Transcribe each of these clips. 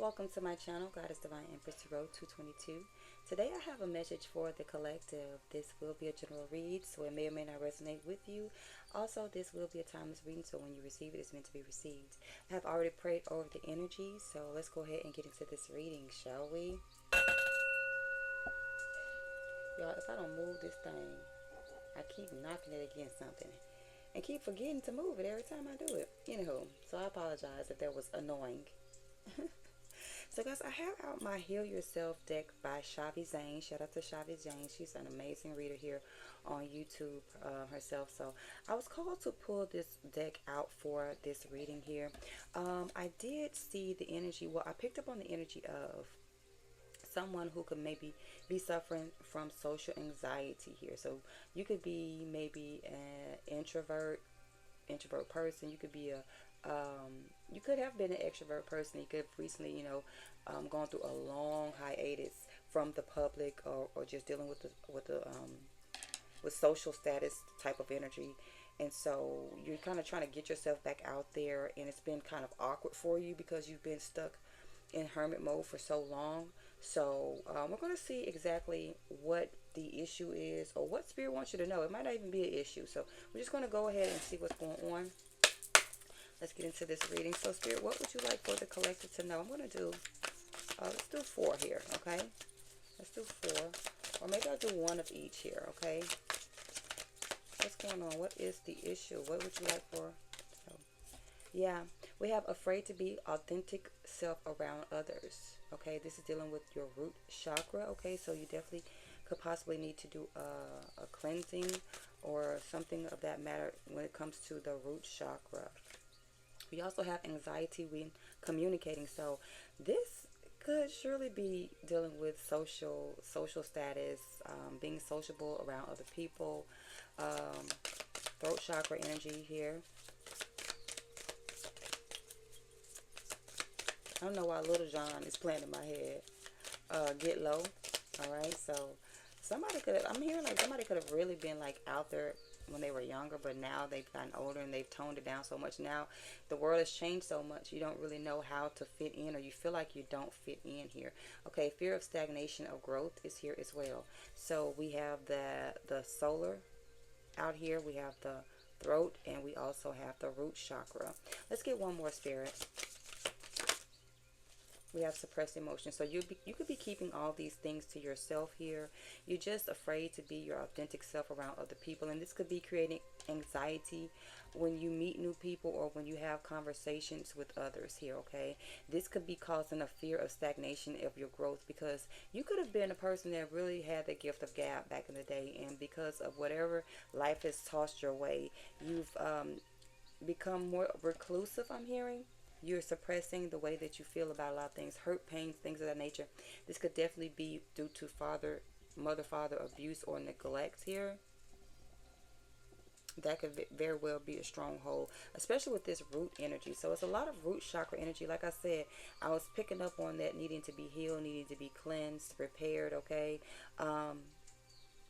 Welcome to my channel, Goddess Divine Empress Tarot 222. Today I have a message for the collective. This will be a general read, so it may or may not resonate with you. Also, this will be a timeless reading, so when you receive it, it's meant to be received. I have already prayed over the energy, so let's go ahead and get into this reading, shall we? Y'all, if I don't move this thing, I keep knocking it against something and keep forgetting to move it every time I do it. Anywho, so I apologize if that was annoying. So guys, I have out my Heal Yourself deck by Shavi Zane. Shout out to Shavi Zane. She's an amazing reader here on YouTube herself. So I was called to pull this deck out for this reading here. I did see the energy. Well, I picked up on the energy of someone who could maybe be suffering from social anxiety here. So you could be maybe an introvert person. You could be a you could have been an extrovert person. You could have recently, gone through a long hiatus from the public, or just dealing with with social status type of energy. And so you're kind of trying to get yourself back out there, and it's been kind of awkward for you because you've been stuck in hermit mode for so long. So we're going to see exactly what the issue is, or what Spirit wants you to know. It might not even be an issue. So we're just going to go ahead and see what's going on. Let's get into this reading. So Spirit, what would you like for the collective to know? I'm going to do, let's do 4 here, okay? Let's do 4. Or maybe I'll do 1 of each here, okay? What's going on? What is the issue? What would you like for? So, yeah, we have afraid to be authentic self around others, okay? This is dealing with your root chakra, okay? So you definitely could possibly need to do a cleansing or something of that matter when it comes to the root chakra. We also have anxiety when communicating. So this could surely be dealing with social status, being sociable around other people, throat chakra energy here. I don't know why Little John is playing in my head. Get low. All right. So somebody could have, I'm hearing like somebody could have really been like out there when they were younger, but now they've gotten older and they've toned it down so much. Now the world has changed so much, you don't really know how to fit in, or you feel like you don't fit in here. Okay, fear of stagnation of growth is here as well. So we have the solar out here, we have the throat, and we also have the root chakra. Let's get one more, Spirit. We have suppressed emotions. So you could be keeping all these things to yourself here. You're just afraid to be your authentic self around other people. And this could be creating anxiety when you meet new people or when you have conversations with others here, okay? This could be causing a fear of stagnation of your growth, because you could have been a person that really had the gift of gab back in the day. And because of whatever life has tossed your way, you've become more reclusive, I'm hearing. You're suppressing the way that you feel about a lot of things, hurt, pains, things of that nature. This could definitely be due to mother-father abuse or neglect here. That could very well be a stronghold, especially with this root energy. So it's a lot of root chakra energy. Like I said, I was picking up on that needing to be healed, needing to be cleansed, repaired, okay?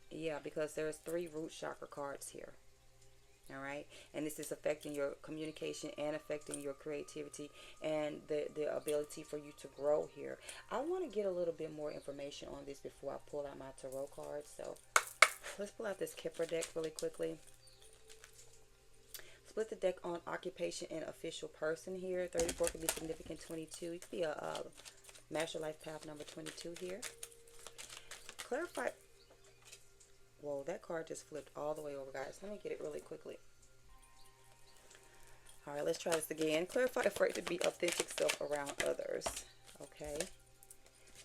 Yeah, because there's 3 root chakra cards here. All right, and this is affecting your communication and affecting your creativity and the ability for you to grow here. I want to get a little bit more information on this before I pull out my tarot cards. So let's pull out this Kipper deck really quickly. Split the deck on occupation and official person here. 34 could be significant. 22, it could be a master life path number 22 here. Clarify. Whoa, that card just flipped all the way over, guys. Let me get it really quickly. All right, let's try this again. Clarify afraid to be authentic self around others. Okay.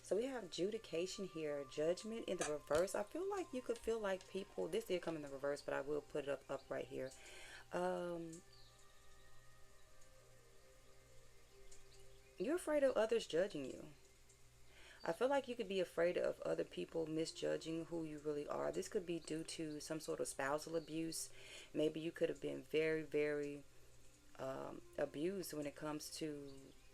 So we have adjudication here, judgment in the reverse. I feel like you could feel like people, this did come in the reverse, but I will put it up right here. You're afraid of others judging you. I feel like you could be afraid of other people misjudging who you really are. This could be due to some sort of spousal abuse. Maybe you could have been very, very abused when it comes to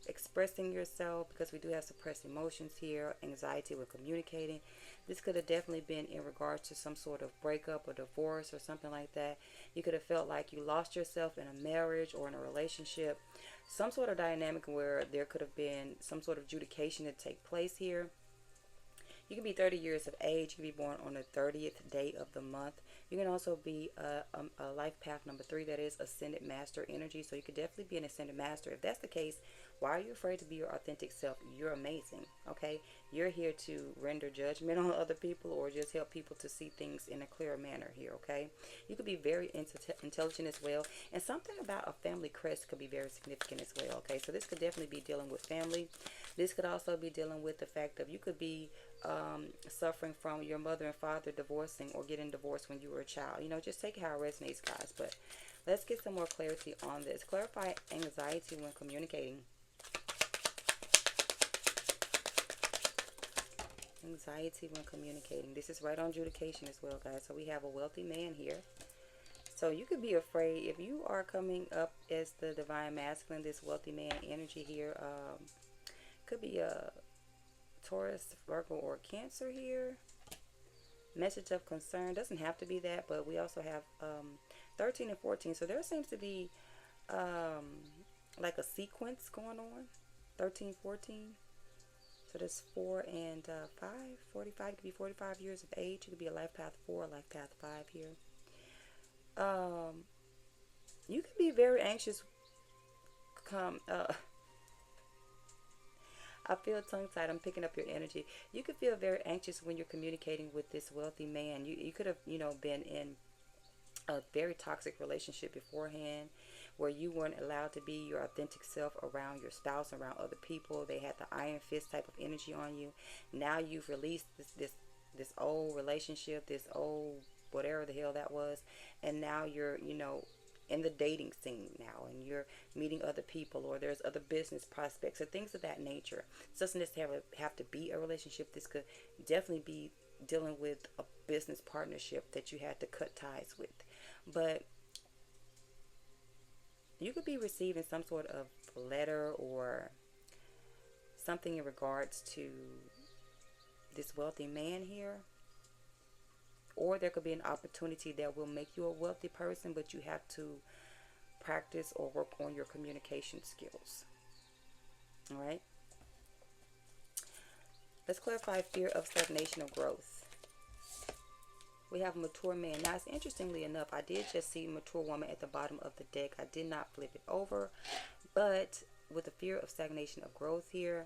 expressing yourself, because we do have suppressed emotions here, anxiety with communicating. This could have definitely been in regards to some sort of breakup or divorce or something like that. You could have felt like you lost yourself in a marriage or in a relationship. some sort of dynamic where there could have been some sort of adjudication to take place here. You can be 30 years of age. You can be born on the 30th day of the month. You can also be a life path number 3, that is ascended master energy. So you could definitely be an ascended master. If that's the case, why are you afraid to be your authentic self? You're amazing, okay? You're here to render judgment on other people or just help people to see things in a clearer manner here, okay? You could be very intelligent as well. And something about a family crest could be very significant as well, okay? So this could definitely be dealing with family. This could also be dealing with the fact of you could be suffering from your mother and father divorcing or getting divorced when you were a child. You know, just take how it resonates, guys. But let's get some more clarity on this. Clarify anxiety when communicating. Anxiety when communicating. This is right on adjudication as well, guys. So we have a wealthy man here. So you could be afraid if you are coming up as the divine masculine, this wealthy man energy here. Could be a Taurus, Virgo, or Cancer here. Message of concern. Doesn't have to be that, but we also have 13 and 14. So there seems to be like a sequence going on. 13, 14. So that's 4 and 5. 45. You could be 45 years of age. You could be a life path 4, life path 5 here. You could be very anxious. I feel tongue-tied. I'm picking up your energy. You could feel very anxious when you're communicating with this wealthy man. You could have, been in a very toxic relationship beforehand where you weren't allowed to be your authentic self around your spouse, around other people. They had the iron fist type of energy on you. Now you've released this old relationship, this old whatever the hell that was, and now you're, in the dating scene now, and you're meeting other people, or there's other business prospects or things of that nature. It doesn't just have to be a relationship. This could definitely be dealing with a business partnership that you had to cut ties with. But you could be receiving some sort of letter or something in regards to this wealthy man here. Or there could be an opportunity that will make you a wealthy person, but you have to practice or work on your communication skills. All right. Let's clarify fear of stagnation or growth. We have a mature man. Now, it's interestingly enough, I did just see mature woman at the bottom of the deck. I did not flip it over. But with the fear of stagnation or growth here,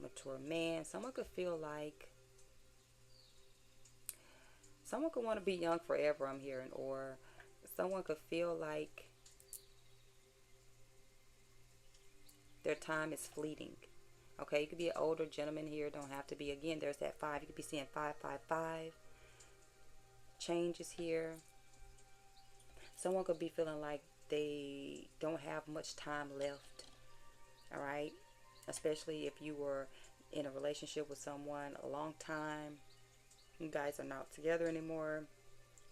mature man, someone could feel like someone could want to be young forever, I'm hearing, or someone could feel like their time is fleeting. Okay, you could be an older gentleman here. Don't have to be. Again, there's that 5. You could be seeing 555. Changes here. Someone could be feeling like they don't have much time left. All right, especially if you were in a relationship with someone a long time. You guys are not together anymore,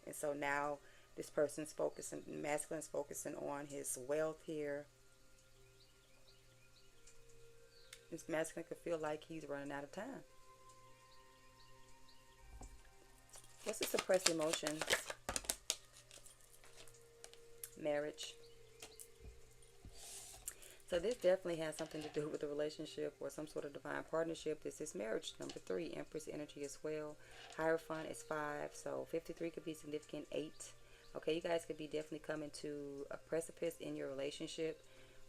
and so now this person's focusing, masculine's focusing on his wealth here. This masculine could feel like he's running out of time. What's the suppressed emotions? Marriage. So this definitely has something to do with a relationship or some sort of divine partnership. This is marriage. Number 3, Empress energy as well. Hierophant is 5. So 53 could be significant. 8. Okay, you guys could be definitely coming to a precipice in your relationship.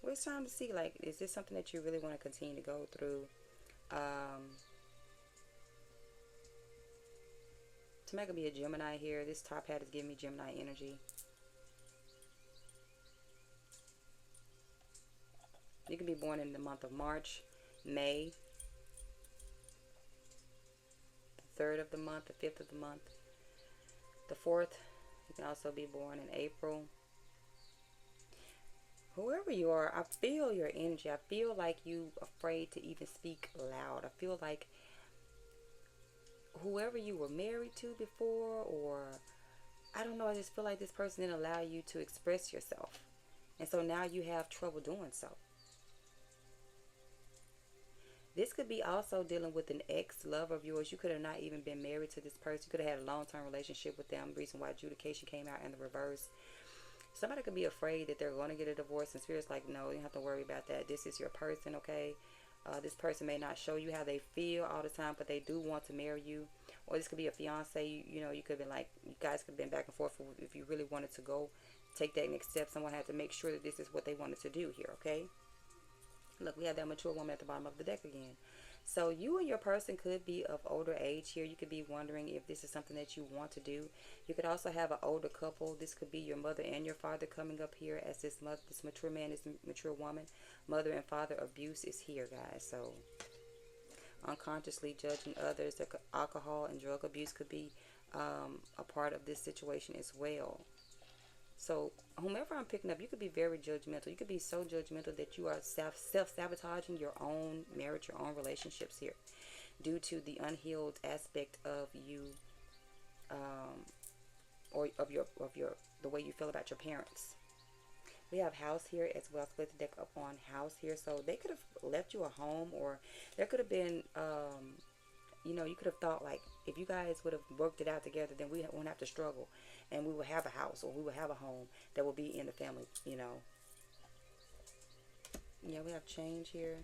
Well, it's time to see, like, is this something that you really want to continue to go through? Somebody could be a Gemini here. This top hat is giving me Gemini energy. You can be born in the month of March, May, the 3rd of the month, the 5th of the month, the 4th. You can also be born in April. Whoever you are, I feel your energy. I feel like you afraid to even speak loud. I feel like whoever you were married to before, or I don't know, I just feel like this person didn't allow you to express yourself. And so now you have trouble doing so. This could be also dealing with an ex-lover of yours. You could have not even been married to this person. You could have had a long-term relationship with them. Reason why adjudication came out in the reverse. somebody could be afraid that they're going to get a divorce, and Spirit's like, no, you don't have to worry about that. This is your person, okay? This person may not show you how they feel all the time, but they do want to marry you. Or this could be a fiance. You could have been like, you guys could have been back and forth if you really wanted to go take that next step. Someone had to make sure that this is what they wanted to do here, okay? Look, we have that mature woman at the bottom of the deck again. So you and your person could be of older age here. You could be wondering if this is something that you want to do. You could also have an older couple. This could be your mother and your father coming up here as this mature man, this mature woman. Mother and father abuse is here, guys. So unconsciously judging others. Alcohol and drug abuse could be a part of this situation as well. So whomever I'm picking up, you could be very judgmental. You could be so judgmental that you are self-sabotaging your own marriage, your own relationships here, due to the unhealed aspect of you, or of your the way you feel about your parents. We have house here as well. Split the deck up on house here. So they could have left you a home, or there could have been, you could have thought like, if you guys would have worked it out together, then we wouldn't have to struggle, and we would have a house, or we would have a home that will be in the family. Yeah, we have change here.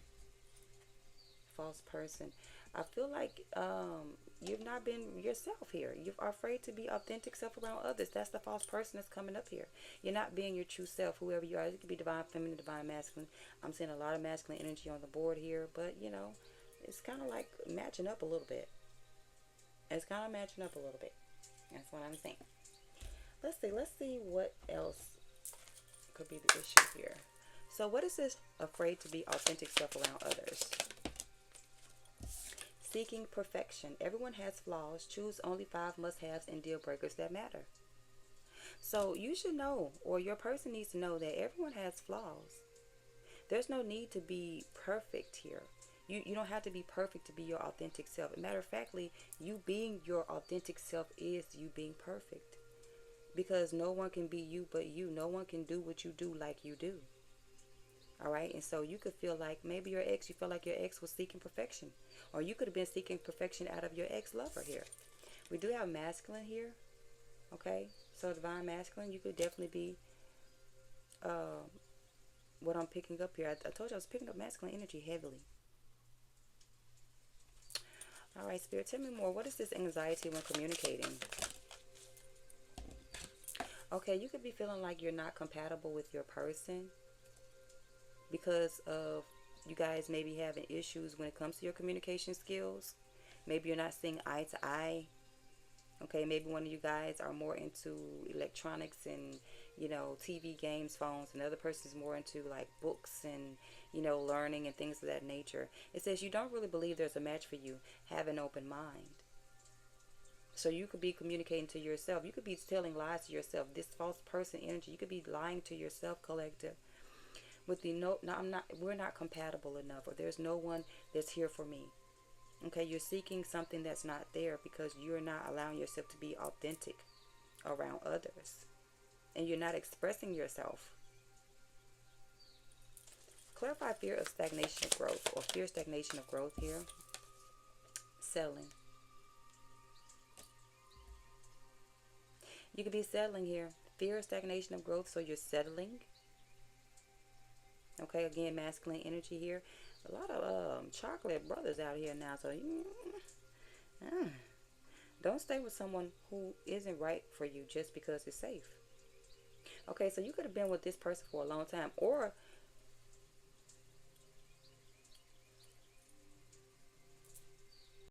False person. I feel like you've not been yourself here. You're afraid to be authentic self around others. That's the false person that's coming up here. You're not being your true self, whoever you are. You could be divine feminine, divine masculine. I'm seeing a lot of masculine energy on the board here, but it's kind of like matching up a little bit. It's kind of matching up a little bit. That's what I'm saying. Let's see what else could be the issue here. So what is this afraid to be authentic self around others? Seeking perfection. Everyone has flaws. Choose only 5 must-haves and deal breakers that matter. So you should know, or your person needs to know, that everyone has flaws. There's no need to be perfect here. You don't have to be perfect to be your authentic self. Matter of factly, you being your authentic self is you being perfect. Because no one can be you but you. No one can do what you do like you do. Alright, and so you could feel like maybe you feel like your ex was seeking perfection. Or you could have been seeking perfection out of your ex-lover here. We do have masculine here. Okay, so divine masculine, you could definitely be what I'm picking up here. I told you I was picking up masculine energy heavily. Alright, Spirit, tell me more. What is this anxiety when communicating? Okay, you could be feeling like you're not compatible with your person because of you guys maybe having issues when it comes to your communication skills. Maybe you're not seeing eye to eye. Okay, maybe one of you guys are more into electronics and, TV, games, phones, and the other person is more into like books and, learning and things of that nature. It says you don't really believe there's a match for you. Have an open mind. So you could be communicating to yourself. You could be telling lies to yourself. This false person energy, you could be lying to yourself, collective. With the we're not compatible enough, or there's no one that's here for me. Okay, you're seeking something that's not there because you're not allowing yourself to be authentic around others. And you're not expressing yourself. Clarify fear of stagnation of growth, or fear stagnation of growth here. Settling. You could be settling here. Fear of stagnation of growth, so you're settling. Okay, again, masculine energy here. A lot of chocolate brothers out here now. So don't stay with someone who isn't right for you just because it's safe. Okay, so you could have been with this person for a long time. Or